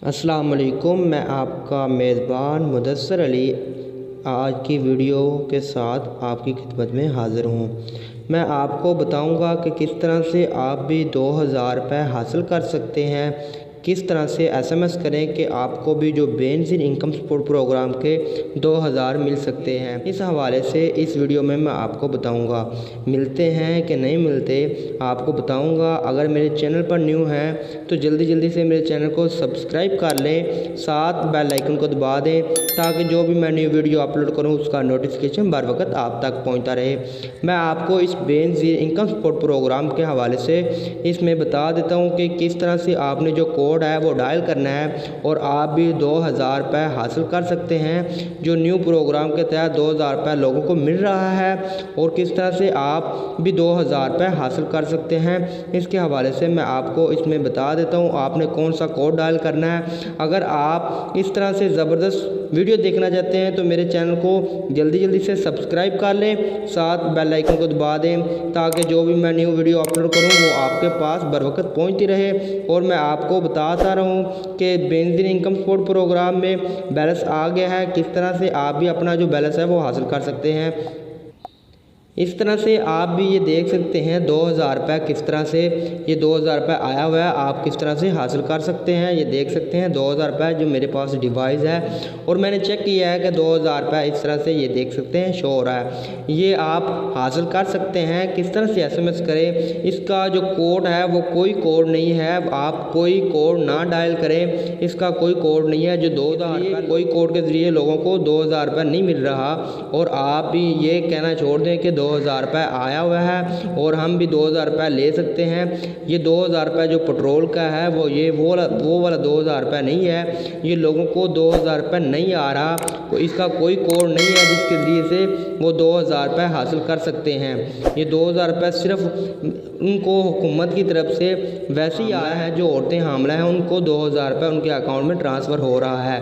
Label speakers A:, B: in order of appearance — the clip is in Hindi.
A: अस्सलाम वालेकुम। मैं आपका मेज़बान मुदस्सर अली आज की वीडियो के साथ आपकी खिदमत में हाज़िर हूँ। मैं आपको बताऊंगा कि किस तरह से आप भी 2000 रुपये हासिल कर सकते हैं, किस तरह से SMS करें कि आपको भी जो बेनज़ीर इनकम सपोर्ट प्रोग्राम के 2000 मिल सकते हैं। इस हवाले से इस वीडियो में मैं आपको बताऊंगा मिलते हैं कि नहीं मिलते, आपको बताऊंगा। अगर मेरे चैनल पर न्यू हैं तो जल्दी से मेरे चैनल को सब्सक्राइब कर लें, साथ बेल आइकन को दबा दें ताकि जो भी मैं न्यू वीडियो अपलोड करूं उसका नोटिफिकेशन बर वक्त आप तक पहुंचता रहे। मैं आपको इस बेनज़ीर इनकम सपोर्ट प्रोग्राम के हवाले से इसमें बता देता हूं कि किस तरह से आपने जो कोड है वो डायल करना है और आप भी 2000 रुपये हासिल कर सकते हैं। जो न्यू प्रोग्राम के तहत 2000 रुपये लोगों को मिल रहा है और किस तरह से आप भी 2000 रुपये हासिल कर सकते हैं, इसके हवाले से मैं आपको इसमें बता देता हूँ आपने कौन सा कोड डायल करना है। अगर आप इस तरह से ज़बरदस्त वीडियो देखना चाहते हैं तो मेरे चैनल को जल्दी से सब्सक्राइब कर लें, साथ बेल आइकन को दबा दें ताकि जो भी मैं न्यू वीडियो अपलोड करूं वो आपके पास बर वक्त पहुंचती रहे। और मैं आपको बताता रहूं कि बेनज़ीर इनकम सपोर्ट प्रोग्राम में बैलेंस आ गया है, किस तरह से आप भी अपना जो बैलेंस है वो हासिल कर सकते हैं। इस तरह से आप भी ये देख सकते हैं 2000 रुपये किस तरह से ये 2000 रुपये आया हुआ है, आप किस तरह से हासिल कर सकते हैं। ये देख सकते हैं 2000 रुपये जो मेरे पास डिवाइस है और मैंने चेक किया है कि 2000 रुपये इस तरह से ये देख सकते हैं शो हो रहा है। ये आप हासिल कर सकते हैं। किस तरह से SMS करें, इसका जो कोड है वो कोई कोड नहीं है, आप कोई कोड ना डायल करें, इसका कोई कोड नहीं है। जो 2000 रुपये कोई कोड के ज़रिए लोगों को 2000 रुपये नहीं मिल रहा और आप भी ये कहना छोड़ दें कि 2000 रुपये आया हुआ है और हम भी 2000 रुपये ले सकते हैं। ये 2000 रुपये जो पेट्रोल का है वो वाला 2000 रुपये नहीं है। ये लोगों को 2000 रुपये नहीं आ रहा, तो इसका कोई कोड नहीं है जिसके ज़रिए से वो 2000 रुपये हासिल कर सकते हैं। ये 2000 रुपये सिर्फ उनको हुकूमत की तरफ से वैसे ही आया है, जो औरतें हामला हैं उनको 2000 रुपये उनके अकाउंट में ट्रांसफ़र हो रहा है।